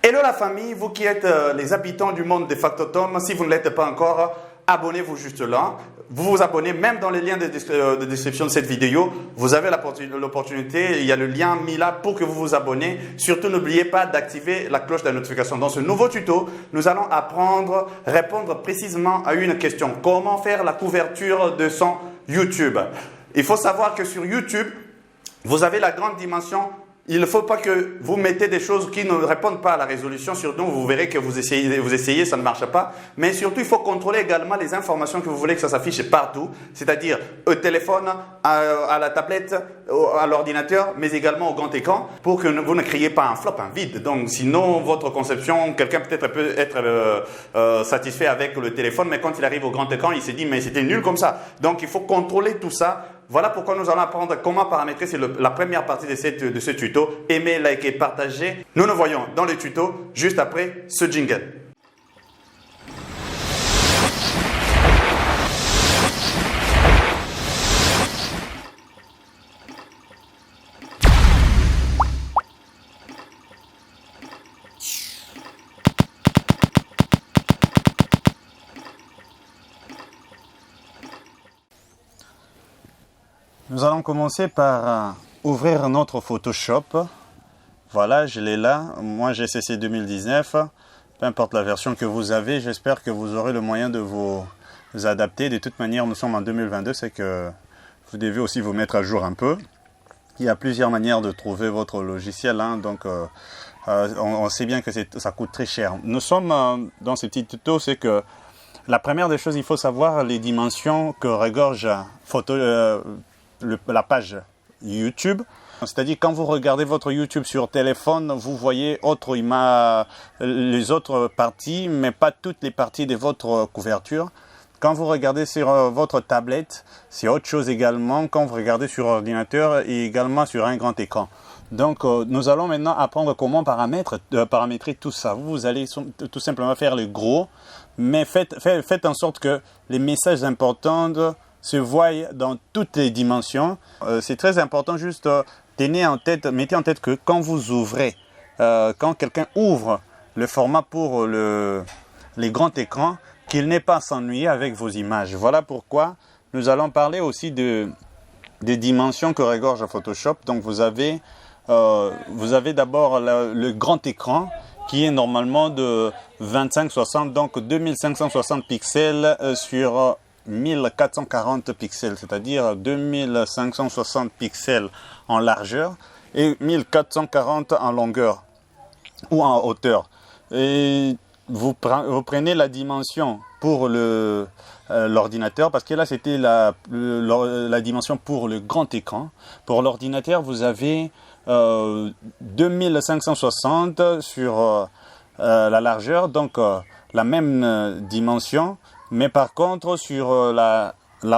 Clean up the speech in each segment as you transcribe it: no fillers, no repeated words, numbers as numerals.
Hello la famille, vous qui êtes les habitants du monde des factotums, si vous ne l'êtes pas encore, abonnez-vous juste là. Vous vous abonnez même dans les liens de description de cette vidéo. Vous avez l'opportunité, il y a le lien mis là pour que vous vous abonnez. Surtout, n'oubliez pas d'activer la cloche de la notification. Dans ce nouveau tuto, nous allons répondre précisément à une question. Comment faire la couverture de son YouTube? Il faut savoir que sur YouTube, vous avez la grande dimension. Il ne faut pas que vous mettez des choses qui ne répondent pas à la résolution. Surtout, vous verrez que vous essayez, ça ne marche pas. Mais surtout, il faut contrôler également les informations que vous voulez que ça s'affiche partout. C'est-à-dire au téléphone, à la tablette, à l'ordinateur, mais également au grand écran, pour que vous ne créiez pas un flop, un vide. Donc, sinon, votre conception, quelqu'un peut être satisfait avec le téléphone, mais quand il arrive au grand écran, il s'est dit, mais c'était nul comme ça. Donc, il faut contrôler tout ça. Voilà pourquoi nous allons apprendre comment paramétrer. C'est la première partie de ce tuto. Aimez, likez, partagez. Nous nous voyons dans le tuto juste après ce jingle. Nous allons commencer par ouvrir notre Photoshop. Voilà, je l'ai là. Moi, j'ai CC 2019. Peu importe la version que vous avez, j'espère que vous aurez le moyen de vous adapter. De toute manière, nous sommes en 2022, c'est que vous devez aussi vous mettre à jour un peu. Il y a plusieurs manières de trouver votre logiciel, hein, donc on sait bien que ça coûte très cher. Nous sommes dans ce petit tuto, c'est que la première des choses, il faut savoir les dimensions que regorge la page YouTube. C'est-à-dire quand vous regardez votre YouTube sur téléphone, vous voyez les autres parties, mais pas toutes les parties de votre couverture. Quand vous regardez sur votre tablette, c'est autre chose également. Quand vous regardez sur ordinateur et également sur un grand écran. Donc nous allons maintenant apprendre comment paramétrer tout ça. Vous allez tout simplement faire le gros, mais faites en sorte que les messages importants se voient dans toutes les dimensions. C'est très important, juste mettez en tête que quand vous ouvrez, quand quelqu'un ouvre le format pour les grands écrans, qu'il n'ait pas à s'ennuyer avec vos images. Voilà pourquoi nous allons parler aussi des dimensions que regorge Photoshop. Donc vous avez d'abord le grand écran qui est normalement de 2560, donc 2560 pixels sur 1440 pixels, c'est-à-dire 2560 pixels en largeur et 1440 en longueur ou en hauteur. Et vous prenez la dimension pour l'ordinateur, parce que là c'était la dimension pour le grand écran. Pour l'ordinateur, vous avez 2560 sur la largeur, donc la même dimension. Mais par contre, sur la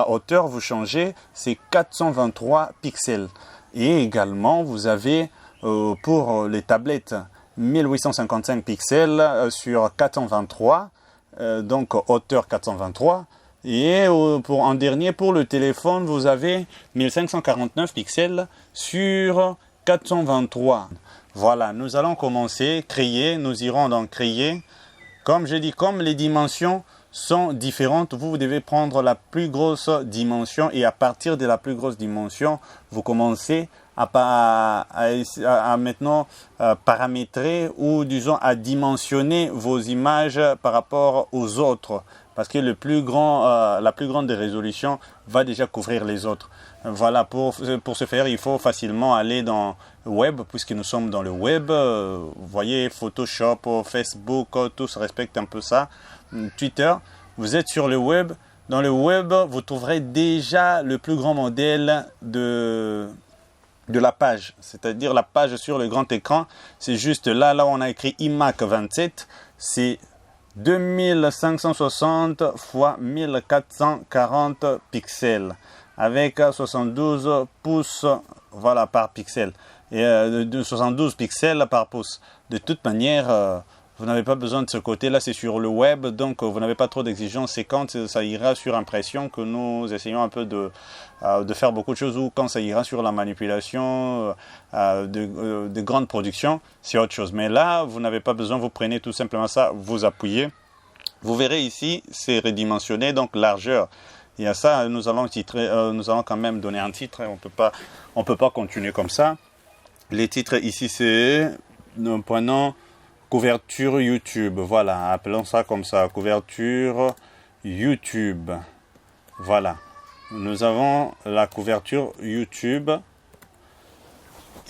hauteur, vous changez, c'est 423 pixels. Et également, vous avez pour les tablettes 1855 pixels sur 423, donc hauteur 423. Et en dernier, pour le téléphone, vous avez 1549 pixels sur 423. Voilà, nous allons commencer, créer, nous irons dans créer. Comme j'ai dit, comme les dimensions sont différentes, vous devez prendre la plus grosse dimension et à partir de la plus grosse dimension, vous commencez à maintenant paramétrer ou disons à dimensionner vos images par rapport aux autres, parce que la plus grande des résolutions va déjà couvrir les autres. Voilà, pour ce faire, il faut facilement aller dans web, puisque nous sommes dans le web. Vous voyez, Photoshop, Facebook, tous respectent un peu ça. Twitter, vous êtes sur le web. Dans le web, vous trouverez déjà le plus grand modèle de la page, c'est-à-dire la page sur le grand écran. C'est juste là où on a écrit iMac 27, c'est 2560 x 1440 pixels avec 72 pouces par pixel et 72 pixels par pouce. De toute manière, Vous n'avez pas besoin de ce côté-là, c'est sur le web, donc vous n'avez pas trop d'exigences. C'est quand ça ira sur impression que nous essayons un peu de faire beaucoup de choses, ou quand ça ira sur la manipulation de grandes productions, c'est autre chose. Mais là, vous n'avez pas besoin, vous prenez tout simplement ça, vous appuyez. Vous verrez ici, c'est redimensionné, donc largeur. Il y a ça, nous allons quand même donner un titre, on peut pas continuer comme ça. Les titres ici, c'est, nous prenons couverture YouTube, voilà, appelons ça comme ça, couverture YouTube, voilà. Nous avons la couverture YouTube.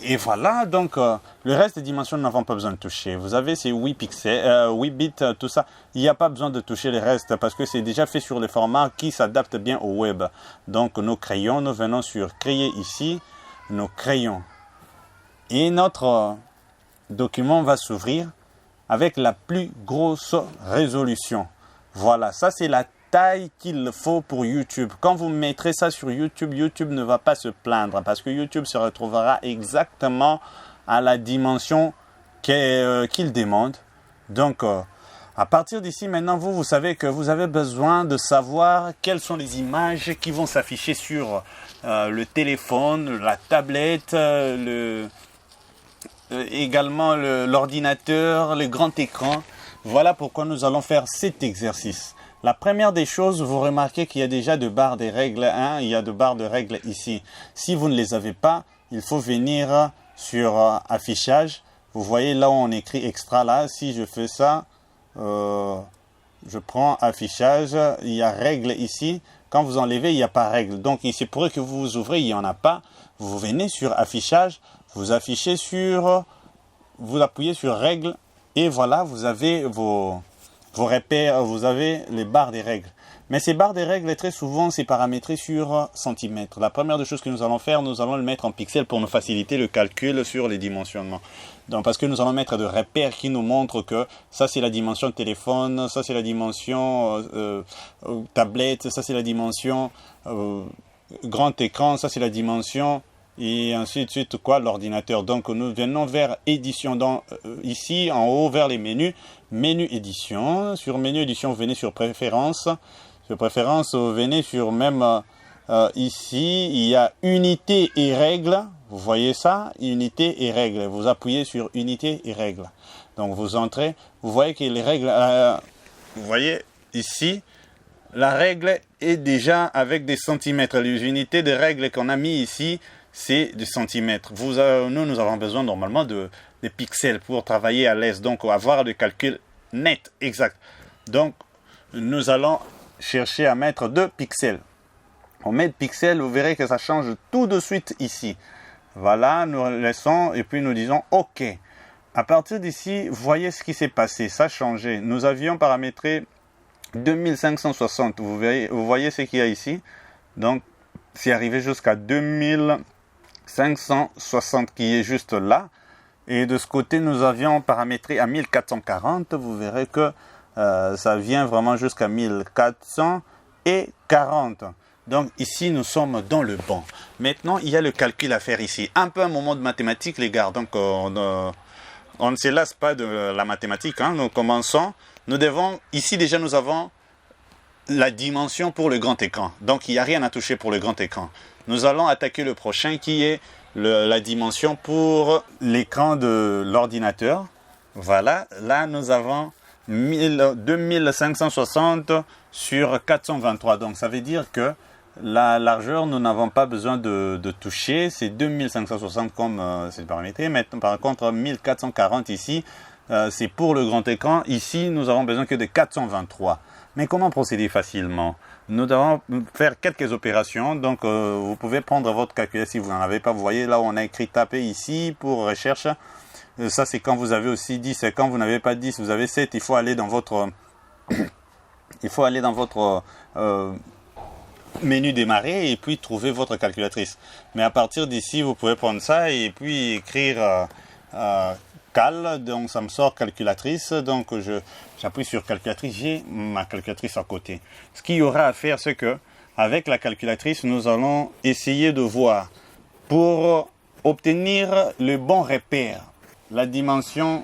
Et voilà, donc le reste des dimensions, nous n'avons pas besoin de toucher. Vous avez ces 8 pixels, 8 bits, tout ça. Il n'y a pas besoin de toucher le reste parce que c'est déjà fait sur le format qui s'adapte bien au web. Donc nos crayons, nous venons sur créer ici, nos crayons. Et notre document va s'ouvrir avec la plus grosse résolution. Voilà, ça c'est la taille qu'il faut pour YouTube. Quand vous mettrez ça sur YouTube, YouTube ne va pas se plaindre parce que YouTube se retrouvera exactement à la dimension qu'il demande. Donc, à partir d'ici, maintenant, vous savez que vous avez besoin de savoir quelles sont les images qui vont s'afficher sur le téléphone, la tablette, également l'ordinateur, le grand écran. Voilà pourquoi nous allons faire cet exercice. La première des choses, vous remarquez qu'il y a déjà de barres de règles. Il y a de barres de règles ici. Si vous ne les avez pas, il faut venir sur affichage. Vous voyez là où on écrit extra là. Si je fais ça, je prends affichage. Il y a règles ici. Quand vous enlevez, il n'y a pas règle. Donc il se pourrait que vous ouvrez, il n'y en a pas. Vous venez sur affichage. Vous appuyez sur règles. Et voilà, vous avez vos repères, vous avez les barres des règles. Mais ces barres des règles, très souvent, c'est paramétré sur centimètres. La première des choses que nous allons faire, nous allons le mettre en pixels pour nous faciliter le calcul sur les dimensionnements. Donc, parce que nous allons mettre des repères qui nous montrent que ça, c'est la dimension téléphone, ça, c'est la dimension tablette, ça, c'est la dimension grand écran, ça, c'est la dimension... Et ainsi de suite, l'ordinateur. Donc, nous venons vers édition. Ici, en haut, vers les menus. Menu édition. Sur menu édition, vous venez sur préférences. Sur préférences, vous venez sur même ici. Il y a unité et règles. Vous voyez ça? Unité et règles. Vous appuyez sur unité et règles. Donc, vous entrez. Vous voyez que les règles... vous voyez ici, la règle est déjà avec des centimètres. Les unités de règles qu'on a mis ici, c'est des centimètres. Nous avons besoin normalement de pixels pour travailler à l'aise, donc avoir le calcul net, exact. Donc, nous allons chercher à mettre 2 pixels. On met pixels, vous verrez que ça change tout de suite ici. Voilà, nous laissons et puis nous disons OK. À partir d'ici, voyez ce qui s'est passé, ça a changé. Nous avions paramétré 2560, vous voyez ce qu'il y a ici. Donc, c'est arrivé jusqu'à 2560 qui est juste là. Et de ce côté, nous avions paramétré à 1440. Vous verrez que ça vient vraiment jusqu'à 1440. Donc ici, nous sommes dans le bon. Maintenant, il y a le calcul à faire ici. Un peu un moment de mathématiques, les gars. Donc, on ne se lasse pas de la mathématique. Nous commençons. Nous devons, ici déjà, nous avons la dimension pour le grand écran. Donc, il n'y a rien à toucher pour le grand écran. Nous allons attaquer le prochain qui est la dimension pour l'écran de l'ordinateur. Voilà, là nous avons 2560 sur 423. Donc ça veut dire que la largeur, nous n'avons pas besoin de toucher. C'est 2560 comme c'est paramétré. Maintenant, par contre, 1440 ici, c'est pour le grand écran. Ici, nous avons besoin que de 423. Mais comment procéder facilement? Nous devons faire quelques opérations. Donc, vous pouvez prendre votre calculatrice si vous n'en avez pas. Vous voyez là où on a écrit taper ici pour recherche. Ça, c'est quand vous avez aussi 10. Et quand vous n'avez pas 10, vous avez 7. Il faut aller dans votre, menu démarrer et puis trouver votre calculatrice. Mais à partir d'ici, vous pouvez prendre ça et puis écrire cal, donc ça me sort calculatrice, donc j'appuie sur calculatrice, j'ai ma calculatrice à côté. Ce qu'il y aura à faire, c'est que avec la calculatrice, nous allons essayer de voir pour obtenir le bon repère, la dimension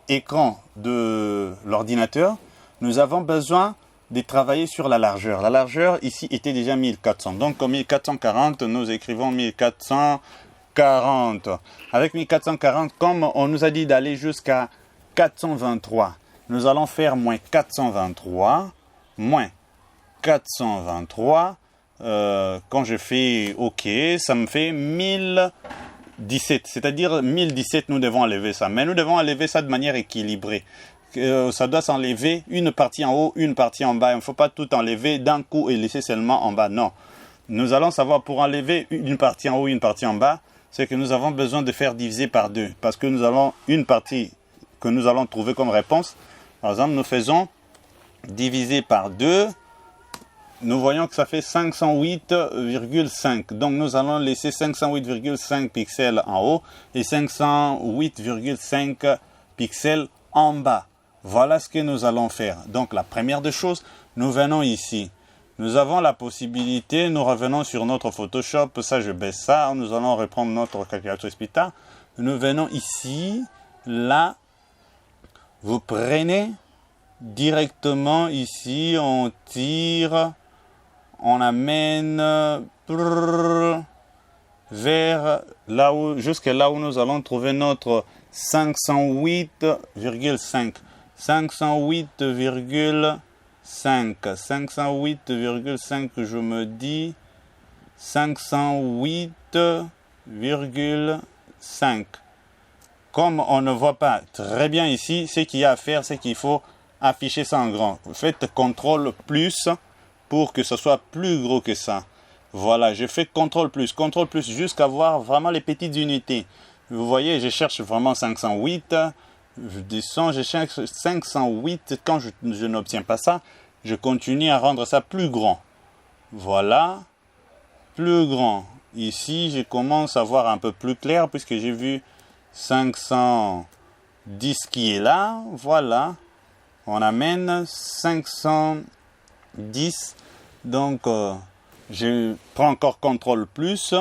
écran de l'ordinateur, nous avons besoin de travailler sur la largeur. La largeur ici était déjà 1400. Donc 1440, nous écrivons 1440. Avec 1440, comme on nous a dit d'aller jusqu'à 423, nous allons faire moins 423, moins 423. Quand je fais OK, ça me fait 1017. C'est-à-dire 1017, nous devons enlever ça. Mais nous devons enlever ça de manière équilibrée. Ça doit s'enlever une partie en haut, une partie en bas. Il ne faut pas tout enlever d'un coup et laisser seulement en bas. Non. Nous allons savoir pour enlever une partie en haut, une partie en bas, c'est que nous avons besoin de faire diviser par 2. Parce que nous avons une partie que nous allons trouver comme réponse. Par exemple, nous faisons diviser par 2. Nous voyons que ça fait 508,5. Donc nous allons laisser 508,5 pixels en haut et 508,5 pixels en bas. Voilà ce que nous allons faire. Donc la première des choses, nous venons ici. Nous avons la possibilité, nous revenons sur notre Photoshop. Ça, je baisse ça. Nous allons reprendre notre calculatrice Pita. Nous venons ici. Là, vous prenez directement ici. On tire. On amène vers là où, jusqu'à là où nous allons trouver notre 508,5. 508,5. 508,5, je me dis 508,5. Comme on ne voit pas très bien ici, ce qu'il y a à faire, c'est qu'il faut afficher ça en grand. Faites CTRL plus pour que ce soit plus gros que ça. Voilà, je fais CTRL plus jusqu'à voir vraiment les petites unités. Vous voyez, je cherche vraiment 508. Je descends, je cherche 508. Quand je n'obtiens pas ça, je continue à rendre ça plus grand. Voilà, plus grand. Ici, je commence à voir un peu plus clair puisque j'ai vu 510 qui est là. Voilà, on amène 510. Donc, je prends encore CTRL plus.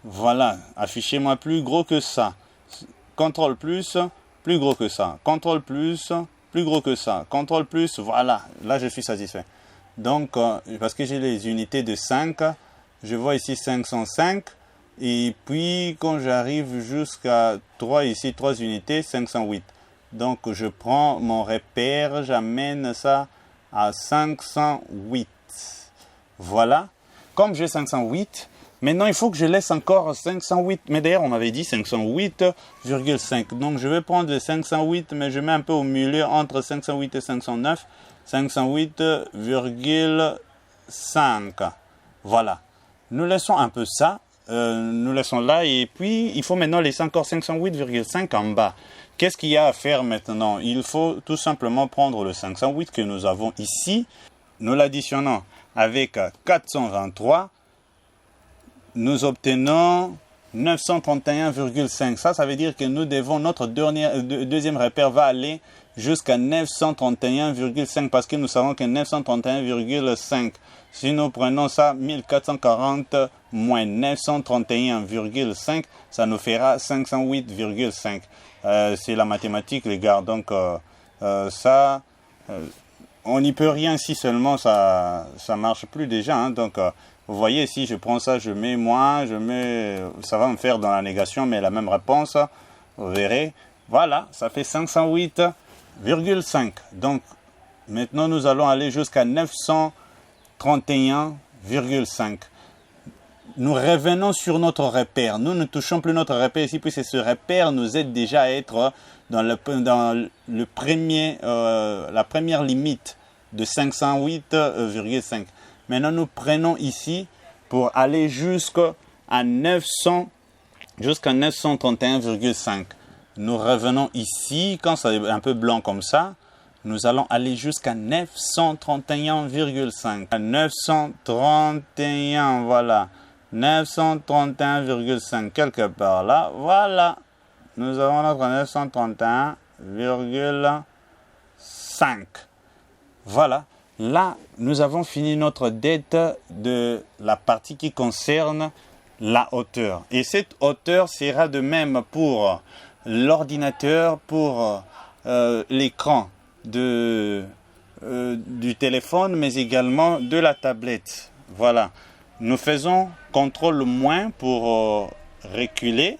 Voilà, affichez-moi plus gros que ça. CTRL plus gros que ça. CTRL plus gros que ça. CTRL plus, voilà. Là, je suis satisfait. Donc, parce que j'ai les unités de 5, je vois ici 505. Et puis, quand j'arrive jusqu'à 3, ici, 3 unités, 508. Donc, je prends mon repère, j'amène ça à 508. Voilà. Comme j'ai 508, maintenant, il faut que je laisse encore 508. Mais d'ailleurs, on m'avait dit 508,5. Donc, je vais prendre le 508, mais je mets un peu au milieu entre 508 et 509. 508,5. Voilà. Nous laissons un peu ça. Nous laissons là. Et puis, il faut maintenant laisser encore 508,5 en bas. Qu'est-ce qu'il y a à faire maintenant? Il faut tout simplement prendre le 508 que nous avons ici. Nous l'additionnons avec 423. Nous obtenons 931,5. Ça veut dire que nous devons, notre deuxième repère va aller jusqu'à 931,5 parce que nous savons que 931,5. Si nous prenons ça, 1440 moins 931,5, ça nous fera 508,5. C'est la mathématique, les gars. Donc, ça, on n'y peut rien si seulement ça marche plus déjà. Hein. Donc, vous voyez, si je prends ça, je mets moins, ça va me faire dans la négation, mais la même réponse, vous verrez. Voilà, ça fait 508,5. Donc, maintenant, nous allons aller jusqu'à 931,5. Nous revenons sur notre repère. Nous ne touchons plus notre repère ici, puisque ce repère nous aide déjà à être dans la première limite de 508,5. Maintenant, nous prenons ici pour aller jusqu'à 931,5. Nous revenons ici, quand c'est un peu blanc comme ça, nous allons aller jusqu'à 931,5. 931, voilà. 931,5, quelque part là. Voilà. Nous avons notre 931,5. Voilà. Là, nous avons fini notre dette de la partie qui concerne la hauteur. Et cette hauteur sera de même pour l'ordinateur, pour l'écran du téléphone, mais également de la tablette. Voilà. Nous faisons contrôle moins pour reculer.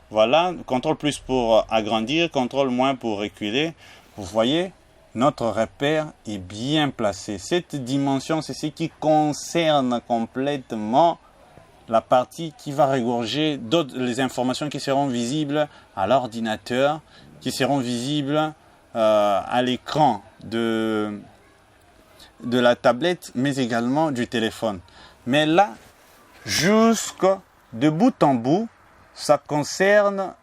Voilà. Contrôle plus pour agrandir, contrôle moins pour reculer. Vous voyez, notre repère est bien placé. Cette dimension, c'est ce qui concerne complètement la partie qui va regorger les informations qui seront visibles à l'ordinateur, qui seront visibles à l'écran de la tablette, mais également du téléphone. Mais là, jusque de bout en bout, ça concerne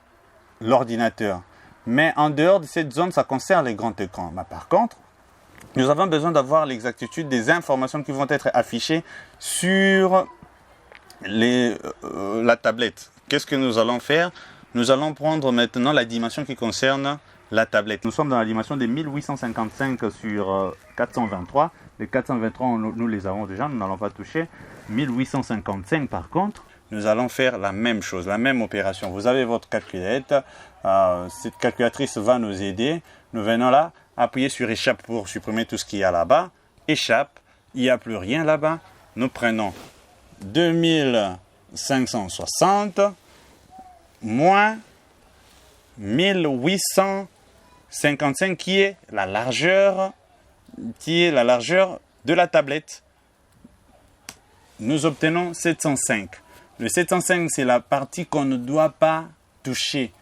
l'ordinateur. Mais en dehors de cette zone, ça concerne les grands écrans. Mais par contre, nous avons besoin d'avoir l'exactitude des informations qui vont être affichées sur la tablette. Qu'est-ce que nous allons faire? Nous allons prendre maintenant la dimension qui concerne la tablette. Nous sommes dans la dimension des 1855 sur 423. Les 423, nous les avons déjà, nous n'allons pas toucher. 1855 par contre, nous allons faire la même chose, la même opération. Vous avez votre calculette. Cette calculatrice va nous aider. Nous venons là, appuyer sur échappe pour supprimer tout ce qu'il y a là-bas. Échappe, il n'y a plus rien là-bas. Nous prenons 2560 moins 1855 qui est la largeur de la tablette. Nous obtenons 705. Le 705, c'est la partie qu'on ne doit pas toucher.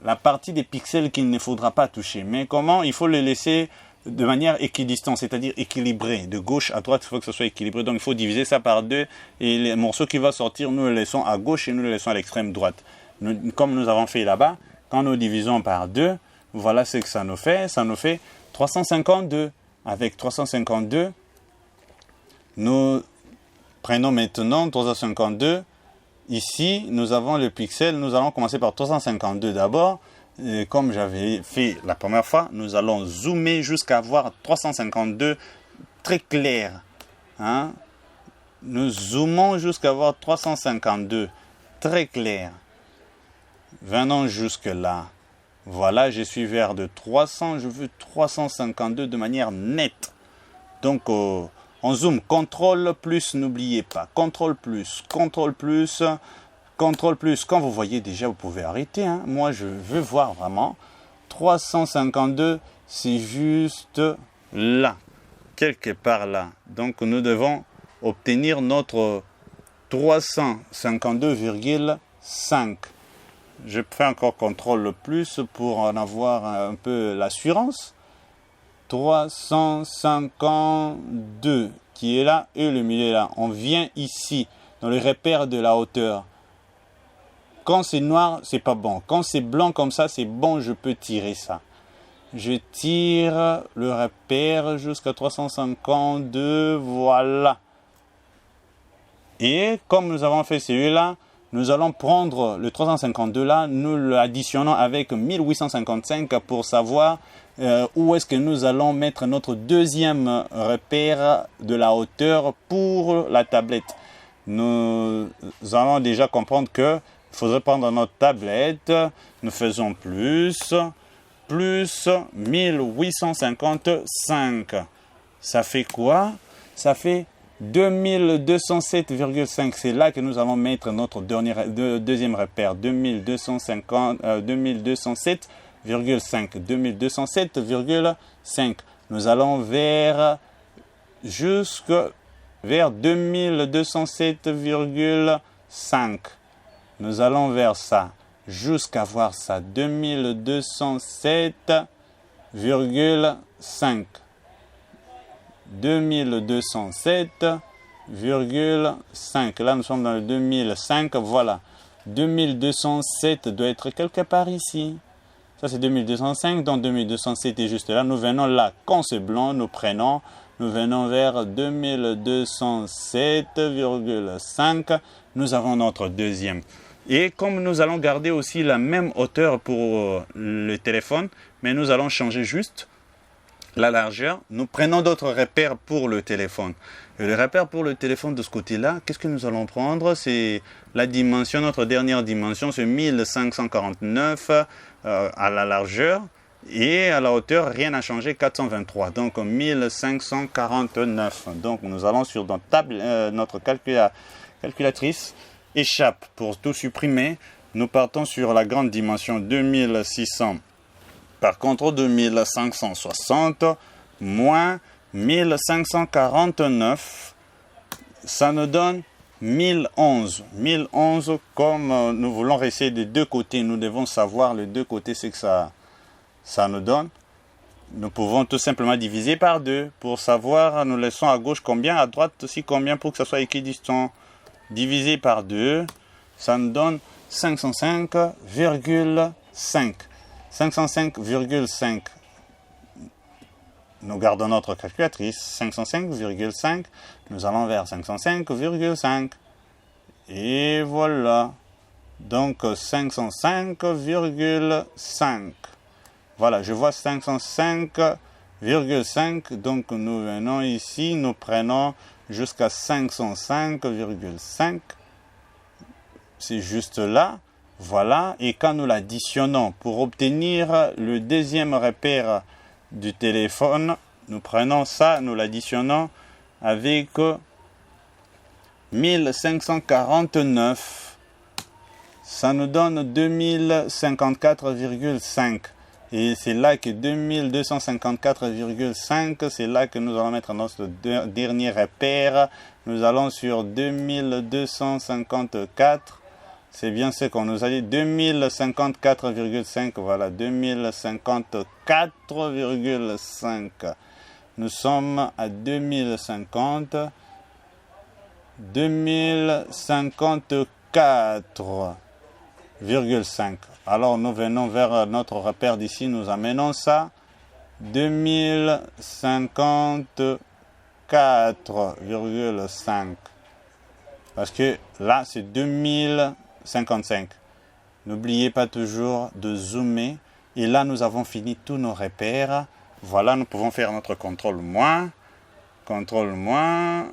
La partie des pixels qu'il ne faudra pas toucher. Mais comment? Il faut le laisser de manière équidistante, c'est-à-dire équilibrée. De gauche à droite, il faut que ce soit équilibré. Donc, il faut diviser ça par 2. Et les morceaux qui vont sortir, nous les laissons à gauche et nous les laissons à l'extrême droite. Comme nous avons fait là-bas, quand nous divisons par 2, voilà ce que ça nous fait. Ça nous fait 352. Avec 352, nous prenons maintenant 352. Ici, nous avons le pixel. Nous allons commencer par 352 d'abord. Et comme j'avais fait la première fois, nous allons zoomer jusqu'à voir 352 très clair. Hein? Nous zoomons jusqu'à voir 352 très clair. Venons jusque là. Voilà, je suis vers de 300. Je veux 352 de manière nette. Donc, on zoom. CTRL plus, n'oubliez pas. CTRL plus, CTRL plus. CTRL plus, quand vous voyez déjà, vous pouvez arrêter. Hein. Moi, je veux voir vraiment. 352, c'est juste là. Quelque part là. Donc, nous devons obtenir notre 352,5. Je fais encore CTRL plus pour en avoir un peu l'assurance. 352 qui est là et le milieu est là. On vient ici, dans le repère de la hauteur. Quand c'est noir, c'est pas bon. Quand c'est blanc comme ça, c'est bon, je peux tirer ça. Je tire le repère jusqu'à 352, voilà. Et comme nous avons fait celui-là, nous allons prendre le 352 là, nous l'additionnons avec 1855 pour savoir où est-ce que nous allons mettre notre deuxième repère de la hauteur pour la tablette. Nous allons déjà comprendre que il faudrait prendre notre tablette, nous faisons plus 1855. Ça fait quoi? Ça fait 2207,5. C'est là que nous allons mettre notre deuxième repère. 2207,5. 2207,5. Nous allons vers 2207,5. Nous allons vers ça. Jusqu'à voir ça. 2207,5. 2207,5. Là, nous sommes dans le 2005. Voilà. 2207 doit être quelque part ici. Ça, c'est 2205. Donc, 2207 est juste là. Nous venons là. Quand c'est blanc, nous prenons. Nous venons vers 2207,5. Nous avons notre deuxième. Et comme nous allons garder aussi la même hauteur pour le téléphone, mais nous allons changer juste la largeur, nous prenons d'autres repères pour le téléphone. Et le repère pour le téléphone de ce côté-là, qu'est-ce que nous allons prendre? C'est la dimension, notre dernière dimension, c'est 1549 à la largeur. Et à la hauteur, rien n'a changé, 423. Donc 1549. Donc nous allons sur notre calculatrice. Échappe pour tout supprimer. Nous partons sur la grande dimension 2600 par contre 2560 moins 1549. Ça nous donne 1011. 1011, comme nous voulons rester des deux côtés, nous devons savoir les deux côtés ce que ça nous donne. Nous pouvons tout simplement diviser par 2 pour savoir, nous laissons à gauche combien, à droite aussi combien pour que ça soit équidistant. Divisé par 2, ça nous donne 505,5. 505,5. Nous gardons notre calculatrice, 505,5. Nous allons vers 505,5. Et voilà. Donc 505,5. Voilà, je vois 505,5. Donc nous venons ici, nous prenons jusqu'à 505,5. C'est juste là. Voilà. Et quand nous l'additionnons pour obtenir le deuxième repère du téléphone, nous prenons ça, nous l'additionnons avec 1549. Ça nous donne 2054,5. Et c'est là que 2254,5, c'est là que nous allons mettre notre dernier repère. Nous allons sur 2254. C'est bien ce qu'on nous a dit. 2054,5. Voilà, 2054,5. Nous sommes à 2050. 2054,5. Alors nous venons vers notre repère d'ici, nous amenons ça 2054,5 parce que là c'est 2055. N'oubliez pas toujours de zoomer et là nous avons fini tous nos repères. Voilà, nous pouvons faire notre contrôle moins. Contrôle moins.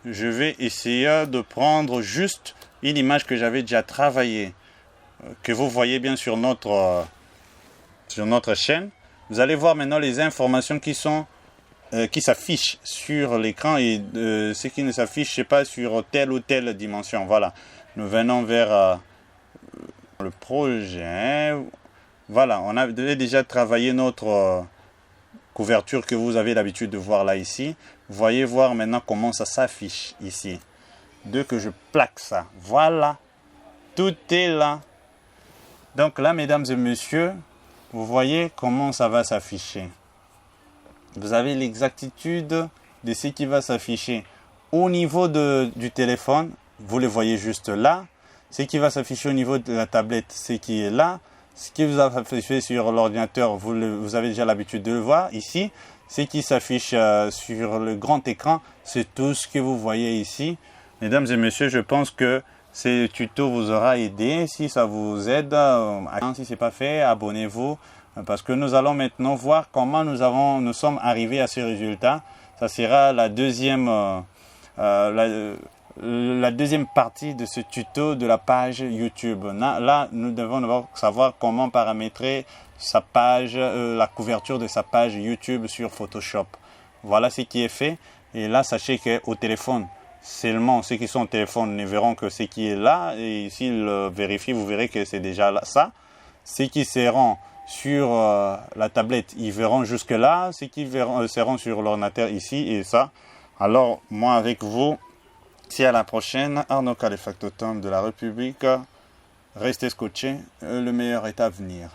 Je vais essayer de prendre juste une image que j'avais déjà travaillée, que vous voyez bien sur notre chaîne. Vous allez voir maintenant les informations qui s'affichent sur l'écran et ce qui ne s'affiche pas sur telle ou telle dimension. Voilà, nous venons vers le projet. Voilà, on avait déjà travaillé notre couverture que vous avez l'habitude de voir là ici. Vous voyez voir maintenant comment ça s'affiche ici. Dès que je plaque ça, voilà, tout est là. Donc là, mesdames et messieurs, vous voyez comment ça va s'afficher. Vous avez l'exactitude de ce qui va s'afficher au niveau du téléphone. Vous le voyez juste là. Ce qui va s'afficher au niveau de la tablette, ce qui est là. Ce qui vous a affiché sur l'ordinateur, vous avez déjà l'habitude de le voir ici. Ce qui s'affiche sur le grand écran, c'est tout ce que vous voyez ici. Mesdames et messieurs, je pense que ce tuto vous aura aidé. Si ça vous aide, si ce n'est pas fait, abonnez-vous. Parce que nous allons maintenant voir comment nous sommes arrivés à ce résultat. Ça sera la deuxième partie de ce tuto de la page YouTube. Là, nous devons d'abord savoir comment paramétrer sa page, la couverture de sa page YouTube sur Photoshop. Voilà ce qui est fait. Et là, sachez qu'au téléphone, seulement ceux qui sont au téléphone ne verront que ce qui est là. Et s'ils vérifient, vous verrez que c'est déjà là, ça. Ceux qui seront sur la tablette, ils verront jusque là. Ceux qui seront sur l'ordinateur ici et ça. Alors, moi avec vous, si à la prochaine, Arnaud Calefactotum de la République. Restez scotchés, le meilleur est à venir.